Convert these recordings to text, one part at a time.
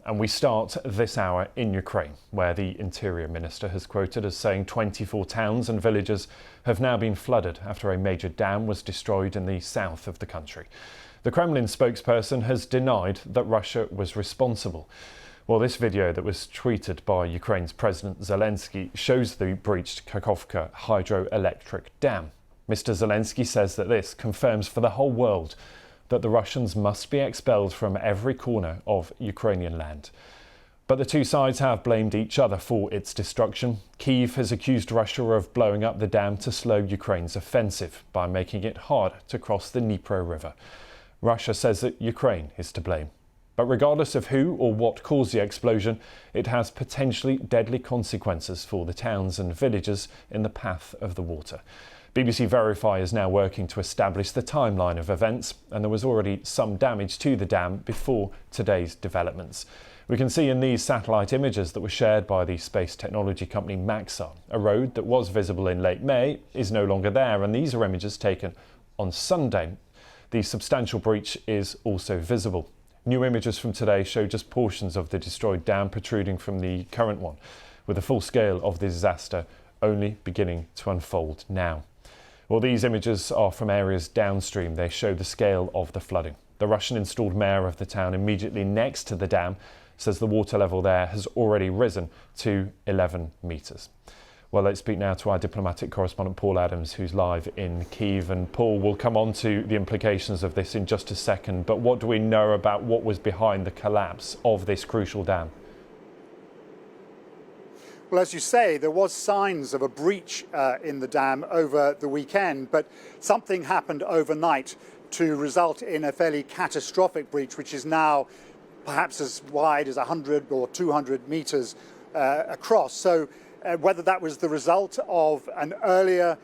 And we start this hour in Ukraine, where the Interior Minister has quoted as saying 24 towns and villages have now been flooded after a major dam was destroyed in the south of the country. The Kremlin spokesperson has denied that Russia was responsible. Well, this video that was tweeted by Ukraine's President Zelensky shows the breached Kakhovka hydroelectric dam. Mr. Zelensky says that this confirms for the whole world that the Russians must be expelled from every corner of Ukrainian land. But the two sides have blamed each other for its destruction. Kyiv has accused Russia of blowing up the dam to slow Ukraine's offensive by making it hard to cross the Dnipro River. Russia says that Ukraine is to blame. But regardless of who or what caused the explosion, it has potentially deadly consequences for the towns and villages in the path of the water. BBC Verify is now working to establish the timeline of events, and there was already some damage to the dam before today's developments. We can see in these satellite images that were shared by the space technology company Maxar, a road that was visible in late May is no longer there, and these are images taken on Sunday. The substantial breach is also visible. New images from today show just portions of the destroyed dam protruding from the current one, with the full scale of the disaster only beginning to unfold now. Well, these images are from areas downstream. They show the scale of the flooding. The Russian-installed mayor of the town immediately next to the dam says the water level there has already risen to 11 metres. Well, let's speak now to our diplomatic correspondent Paul Adams, who's live in Kyiv. And Paul, will come on to the implications of this in just a second. But what do we know about what was behind the collapse of this crucial dam? Well, as you say, there was signs of a breach in the dam over the weekend, but something happened overnight to result in a fairly catastrophic breach, which is now perhaps as wide as 100 or 200 metres across. So whether that was the result of an earlier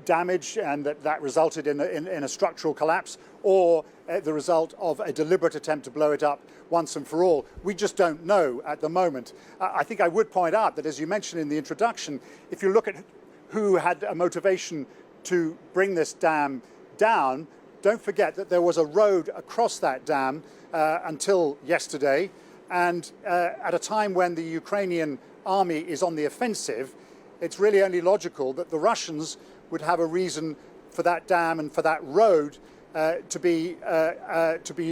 damage and that resulted in a structural collapse, or the result of a deliberate attempt to blow it up once and for all, we just don't know at the moment. I think I would point out that, as you mentioned in the introduction, if you look at who had a motivation to bring this dam down, don't forget that there was a road across that dam until yesterday, and at a time when the Ukrainian army is on the offensive, it's really only logical that the Russians would have a reason for that dam and for that road to be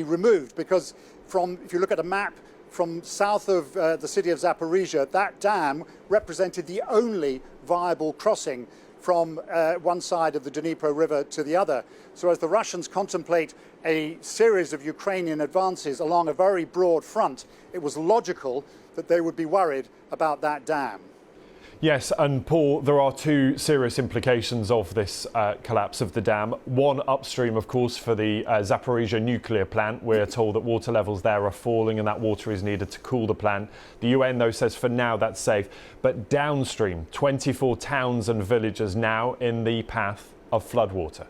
removed, because if you look at a map from south of the city of Zaporizhia, that dam represented the only viable crossing from one side of the Dnipro River to the other. So as the Russians contemplate a series of Ukrainian advances along a very broad front, it was logical that they would be worried about that dam. Yes, and Paul, there are two serious implications of this collapse of the dam. One upstream, of course, for the Zaporizhia nuclear plant. We're told that water levels there are falling and that water is needed to cool the plant. The UN, though, says for now that's safe. But downstream, 24 towns and villages now in the path of floodwater.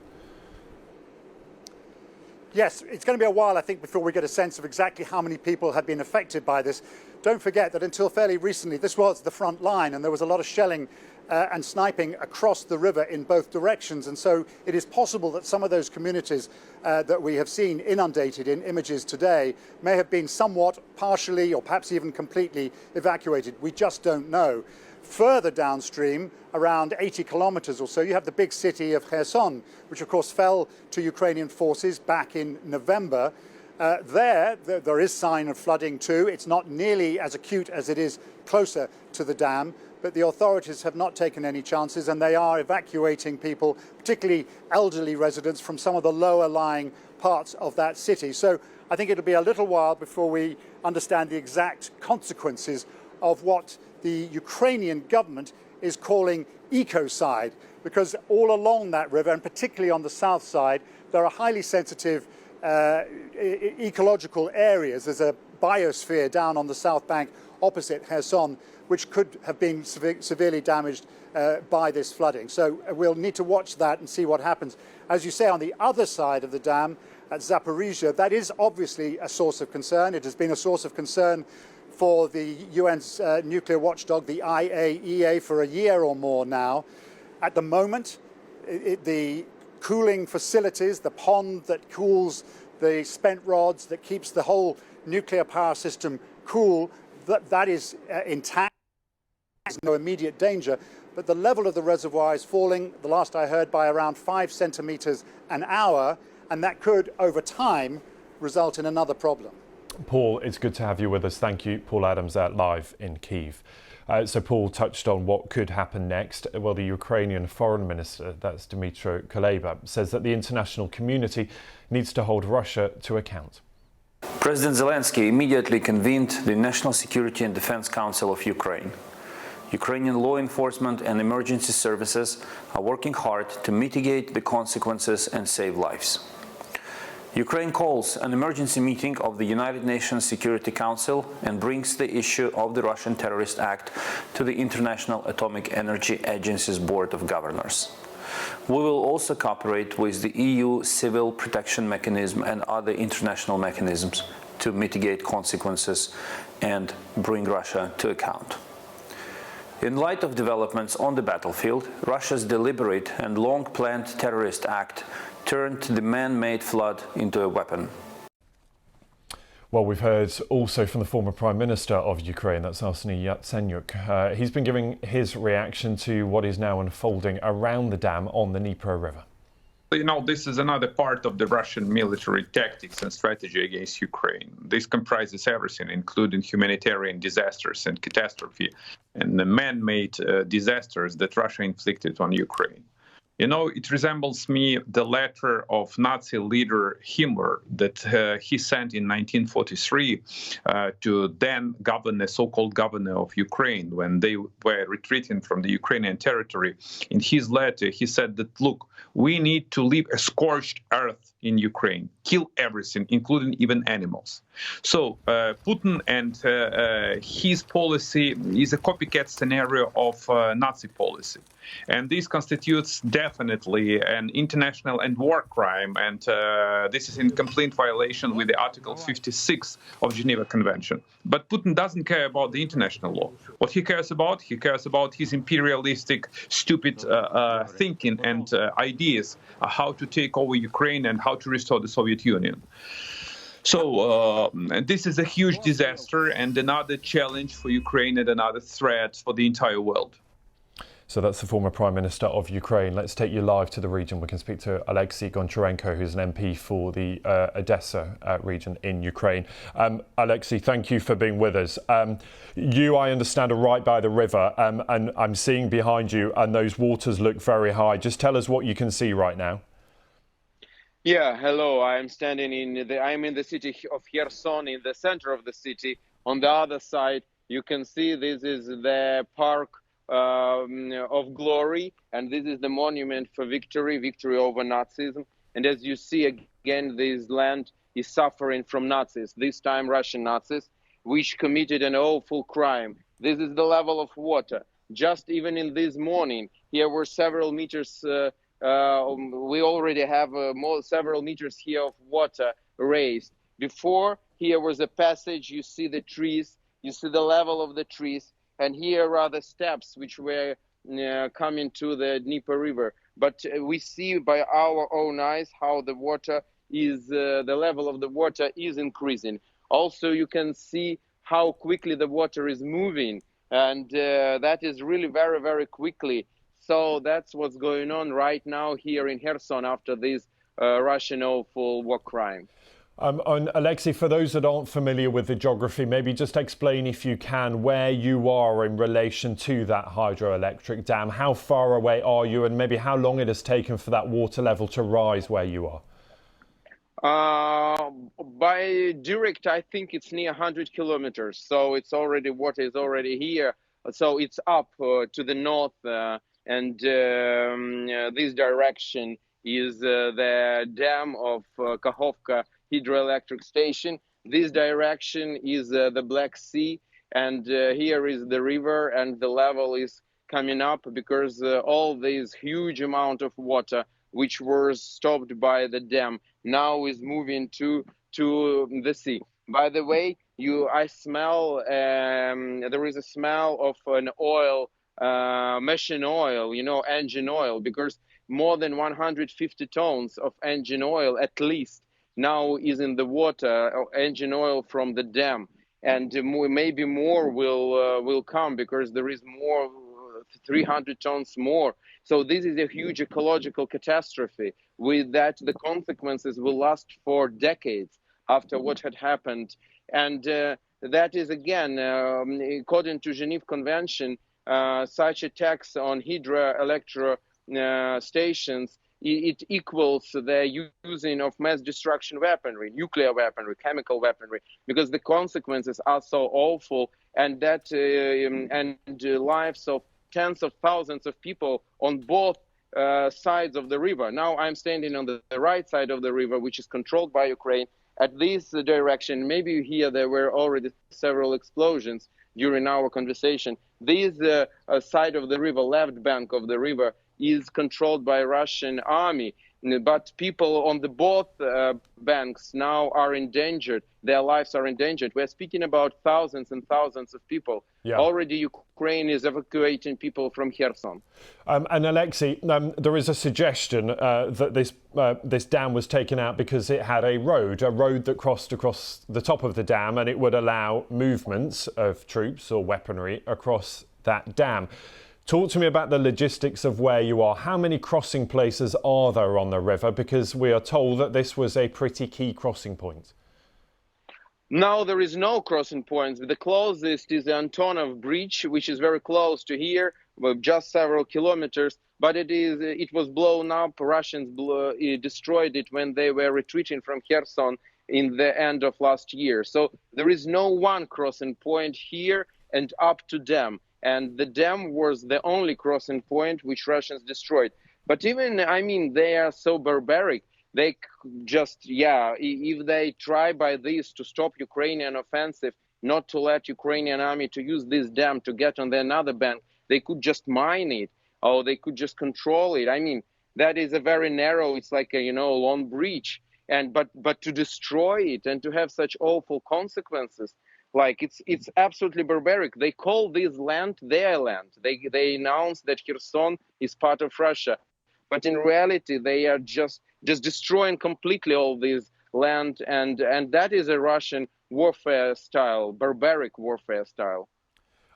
Yes, it's going to be a while, I think, before we get a sense of exactly how many people have been affected by this. Don't forget that until fairly recently, this was the front line, and there was a lot of shelling and sniping across the river in both directions. And so it is possible that some of those communities that we have seen inundated in images today may have been somewhat partially or perhaps even completely evacuated. We just don't know. Further downstream, around 80 kilometers or so, you have the big city of Kherson, which of course fell to Ukrainian forces back in November. There is sign of flooding too. It's not nearly as acute as it is closer to the dam, but the authorities have not taken any chances, and they are evacuating people, particularly elderly residents, from some of the lower lying parts of that city. So I think it'll be a little while before we understand the exact consequences of what the Ukrainian government is calling ecocide, because all along that river, and particularly on the south side, there are highly sensitive ecological areas. There's a biosphere down on the south bank opposite Kherson, which could have been severely damaged by this flooding. So we'll need to watch that and see what happens. As you say, on the other side of the dam at Zaporizhia, that is obviously a source of concern. It has been a source of concern for the UN's nuclear watchdog, the IAEA, for a year or more now. At the moment, the cooling facilities, the pond that cools the spent rods, that keeps the whole nuclear power system cool. That is intact. There's no immediate danger, but the level of the reservoir is falling, the last I heard, by around 5 centimetres an hour, and that could, over time, result in another problem. Paul, it's good to have you with us. Thank you. Paul Adams live in Kyiv. So Paul touched on what could happen next. Well, the Ukrainian foreign minister, that's Dmytro Kuleba, says that the international community needs to hold Russia to account. President Zelensky immediately convened the National Security and Defense Council of Ukraine. Ukrainian law enforcement and emergency services are working hard to mitigate the consequences and save lives. Ukraine calls an emergency meeting of the United Nations Security Council and brings the issue of the Russian Terrorist Act to the International Atomic Energy Agency's Board of Governors. We will also cooperate with the EU Civil Protection Mechanism and other international mechanisms to mitigate consequences and bring Russia to account. In light of developments on the battlefield, Russia's deliberate and long-planned terrorist act turned the man-made flood into a weapon. Well, we've heard also from the former Prime Minister of Ukraine, that's Arseniy Yatsenyuk. He's been giving his reaction to what is now unfolding around the dam on the Dnipro River. You know, this is another part of the Russian military tactics and strategy against Ukraine. This comprises everything, including humanitarian disasters and catastrophe and the man-made disasters that Russia inflicted on Ukraine. You know, it resembles me the letter of Nazi leader Himmler that he sent in 1943 to then governor, so-called governor of Ukraine, when they were retreating from the Ukrainian territory. In his letter, he said that, look, we need to leave a scorched earth in Ukraine, kill everything, including even animals. So Putin and his policy is a copycat scenario of Nazi policy. And this constitutes definitely an international and war crime, and this is in complete violation with the Article 56 of Geneva Convention. But Putin doesn't care about the international law. What he cares about his imperialistic, stupid thinking and ideas how to take over Ukraine and how to restore the Soviet Union. So this is a huge disaster and another challenge for Ukraine and another threat for the entire world. So that's the former Prime Minister of Ukraine. Let's take you live to the region. We can speak to Alexei Goncharenko, who's an MP for the Odessa region in Ukraine. Alexei, thank you for being with us. You, I understand, are right by the river, and I'm seeing behind you, and those waters look very high. Just tell us what you can see right now. Yeah, hello. I'm standing I'm in the city of Kherson, in the center of the city. On the other side, you can see this is the park of glory, and this is the monument for victory over Nazism. And as you see, again, this land is suffering from Nazis, this time Russian Nazis, which committed an awful crime. This is the level of water. Just even in this morning, here were several meters, we already have several meters here of water raised. Before, here was a passage, you see the trees, you see the level of the trees, and here are the steps which were coming to the Dnieper River. But we see by our own eyes how the water is, the level of the water is increasing. Also, you can see how quickly the water is moving, and that is really very, very quickly. So that's what's going on right now here in Kherson after this Russian awful war crime. And Alexei, for those that aren't familiar with the geography, maybe just explain, if you can, where you are in relation to that hydroelectric dam. How far away are you, and maybe how long it has taken for that water level to rise where you are? By direct, I think it's near 100 kilometers. So it's already, water is already here. So it's up to the north, and this direction is the dam of Kakhovka hydroelectric station. This direction is the Black Sea, and here is the river, and the level is coming up because all this huge amount of water which was stopped by the dam now is moving to the sea. By the way, I smell, there is a smell of an oil, machine oil, engine oil, because more than 150 tons of engine oil at least now is in the water, engine oil from the dam. and maybe more will come, because there is more, 300 tons more. So this is a huge ecological catastrophe. With that, the consequences will last for decades after what had happened. And that is, again, according to Geneva Convention, such attacks on hydroelectric stations, it equals the using of mass destruction weaponry, nuclear weaponry, chemical weaponry, because the consequences are so awful, and that and the lives of tens of thousands of people on both sides of the river. Now I'm standing on the right side of the river, which is controlled by Ukraine. At this direction, maybe you hear there were already several explosions during our conversation. This side of the river, left bank of the river, is controlled by Russian army, but people on the both banks now are endangered. Their lives are endangered. We're speaking about thousands and thousands of people. Yeah. Already Ukraine is evacuating people from Kherson. And Alexei, there is a suggestion that this dam was taken out because it had a road that crossed across the top of the dam, and it would allow movements of troops or weaponry across that dam. Talk to me about the logistics of where you are. How many crossing places are there on the river? Because we are told that this was a pretty key crossing point. No, there is no crossing points. The closest is the Antonov Bridge, which is very close to here, just several kilometers. But it was blown up. Russians destroyed it when they were retreating from Kherson in the end of last year. So there is no one crossing point here and up to dam. And the dam was the only crossing point which Russians destroyed. But even, I mean, they are so barbaric. They just, if they try by this to stop Ukrainian offensive, not to let Ukrainian army to use this dam to get on the another bank, they could just mine it, or they could just control it. I mean, that is a very narrow, it's like a, long breach. But to destroy it and to have such awful consequences, like it's absolutely barbaric. They call this land their land. They announced that Kherson is part of Russia, but in reality they are just destroying completely all this land, and that is a Russian warfare style, barbaric warfare style.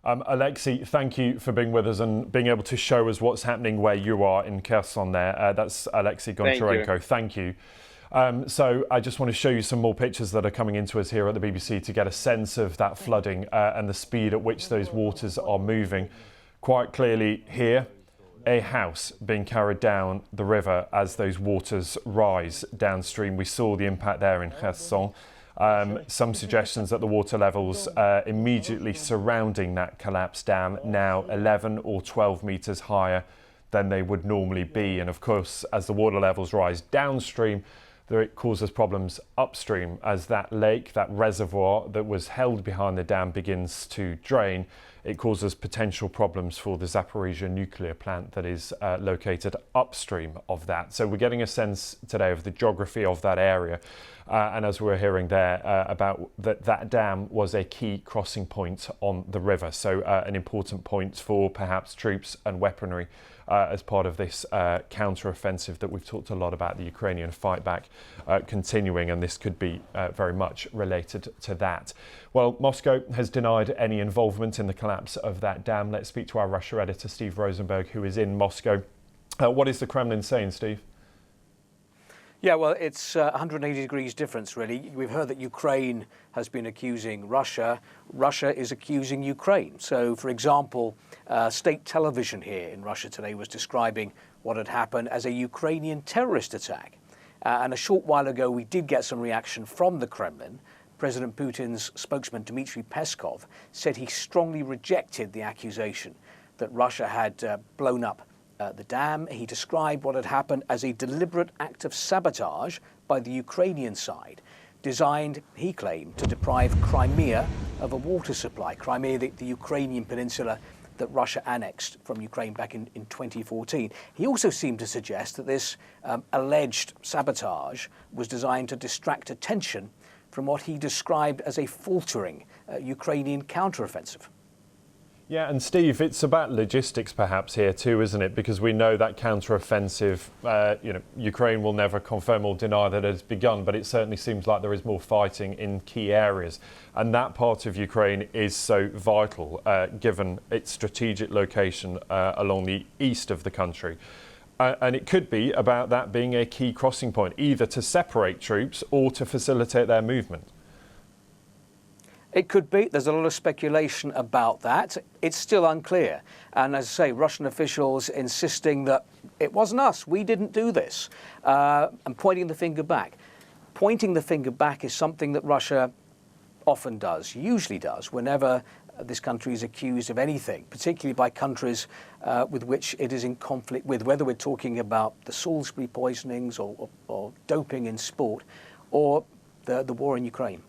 Alexei, thank you for being with us and being able to show us what's happening where you are in Kherson there. That's Alexei Goncharenko. Thank you. So I just want to show you some more pictures that are coming into us here at the BBC to get a sense of that flooding and the speed at which those waters are moving. Quite clearly here, a house being carried down the river as those waters rise downstream. We saw the impact there in Kherson. Some suggestions that the water levels immediately surrounding that collapsed dam now 11 or 12 metres higher than they would normally be. And of course, as the water levels rise downstream, it causes problems upstream as that lake, that reservoir that was held behind the dam begins to drain. It causes potential problems for the Zaporizhzhia nuclear plant that is located upstream of that. So we're getting a sense today of the geography of that area. And as we were hearing there about that dam was a key crossing point on the river. So an important point for perhaps troops and weaponry as part of this counter-offensive that we've talked a lot about, the Ukrainian fight back continuing, and this could be very much related to that. Well, Moscow has denied any involvement in the collapse of that dam. Let's speak to our Russia editor, Steve Rosenberg, who is in Moscow. What is the Kremlin saying, Steve? Yeah, well, it's 180 degrees difference, really. We've heard that Ukraine has been accusing Russia. Russia is accusing Ukraine. So, for example, state television here in Russia today was describing what had happened as a Ukrainian terrorist attack. And a short while ago, we did get some reaction from the Kremlin. President Putin's spokesman, Dmitry Peskov, said he strongly rejected the accusation that Russia had blown up the dam. He described what had happened as a deliberate act of sabotage by the Ukrainian side, designed, he claimed, to deprive Crimea of a water supply. Crimea, the Ukrainian peninsula that Russia annexed from Ukraine back in 2014. He also seemed to suggest that this alleged sabotage was designed to distract attention from what he described as a faltering Ukrainian counteroffensive. Yeah, and Steve, it's about logistics perhaps here too, isn't it? Because we know that counter-offensive, Ukraine will never confirm or deny that it has begun, but it certainly seems like there is more fighting in key areas. And that part of Ukraine is so vital, given its strategic location along the east of the country. And it could be about that being a key crossing point, either to separate troops or to facilitate their movement. It could be. There's a lot of speculation about that. It's still unclear. And as I say, Russian officials insisting that it wasn't us, we didn't do this, and pointing the finger back. Pointing the finger back is something that Russia often does, usually does, whenever this country is accused of anything, particularly by countries with which it is in conflict with, whether we're talking about the Salisbury poisonings or doping in sport or the war in Ukraine.